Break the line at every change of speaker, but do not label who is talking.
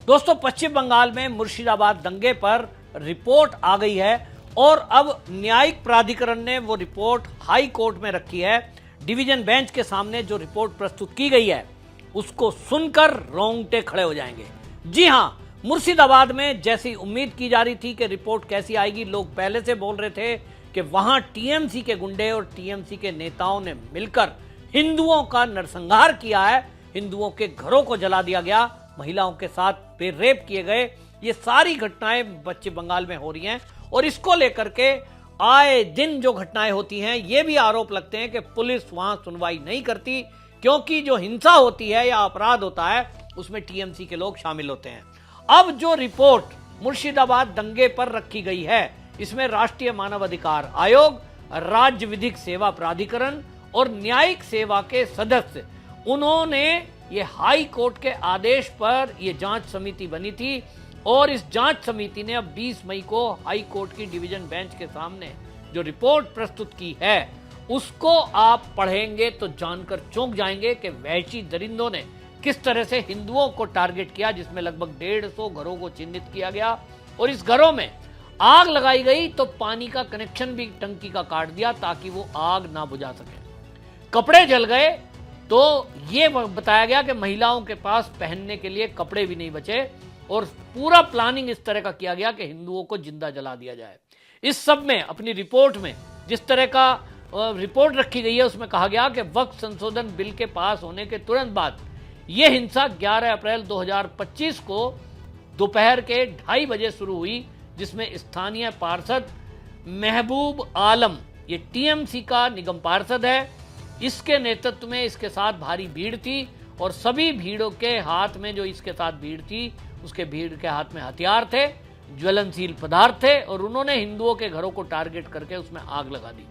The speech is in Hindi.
दोस्तों, पश्चिम बंगाल में मुर्शिदाबाद दंगे पर रिपोर्ट आ गई है और अब न्यायिक प्राधिकरण ने वो रिपोर्ट हाई कोर्ट में रखी है। डिवीजन बेंच के सामने जो रिपोर्ट प्रस्तुत की गई है उसको सुनकर रोंगटे खड़े हो जाएंगे। जी हां, मुर्शिदाबाद में जैसी उम्मीद की जा रही थी कि रिपोर्ट कैसी आएगी, लोग पहले से बोल रहे थे कि वहां टीएमसी के गुंडे और टीएमसी के नेताओं ने मिलकर हिंदुओं का नरसंहार किया है, हिंदुओं के घरों को जला दिया गया, महिलाओं के साथ रेप किए गए। ये सारी घटनाएं पश्चिम बंगाल में हो रही हैं और इसको लेकर के आए दिन जो घटनाएं होती हैं, ये भी आरोप लगते हैं कि पुलिस वहां सुनवाई नहीं करती, क्योंकि जो हिंसा होती है या अपराध होता है उसमें टीएमसी के लोग शामिल होते हैं। अब जो रिपोर्ट मुर्शिदाबाद दंगे पर रखी गई है, इसमें राष्ट्रीय मानव अधिकार आयोग, राज्य विधिक सेवा प्राधिकरण और न्यायिक सेवा के सदस्य, उन्होंने ये हाई कोर्ट के आदेश पर ये जांच समिति बनी थी और इस जांच समिति ने अब 20 मई को हाई कोर्ट की डिवीजन बेंच के सामने जो रिपोर्ट प्रस्तुत की है उसको आप पढ़ेंगे तो जानकर चौंक जाएंगे कि वहशी दरिंदों ने किस तरह से हिंदुओं को टारगेट किया, जिसमें लगभग 150 घरों को चिन्हित किया गया और इस घरों में आग लगाई गई तो पानी का कनेक्शन भी टंकी का काट दिया ताकि वो आग ना बुझा सके। कपड़े जल गए तो ये बताया गया कि महिलाओं के पास पहनने के लिए कपड़े भी नहीं बचे और पूरा प्लानिंग इस तरह का किया गया कि हिंदुओं को जिंदा जला दिया जाए। इस सब में अपनी रिपोर्ट में जिस तरह का रिपोर्ट रखी गई है उसमें कहा गया कि वक्फ संशोधन बिल के पास होने के तुरंत बाद यह हिंसा 11 अप्रैल 2025 को दोपहर के 2:30 बजे शुरू हुई, जिसमें स्थानीय पार्षद महबूब आलम, ये टीएमसी का निगम पार्षद है, इसके नेतृत्व में इसके साथ भारी भीड़ थी और सभी भीड़ों के हाथ में, जो इसके साथ भीड़ थी उसके भीड़ के हाथ में हथियार थे, ज्वलनशील पदार्थ थे और उन्होंने हिंदुओं के घरों को टारगेट करके उसमें आग लगा दी।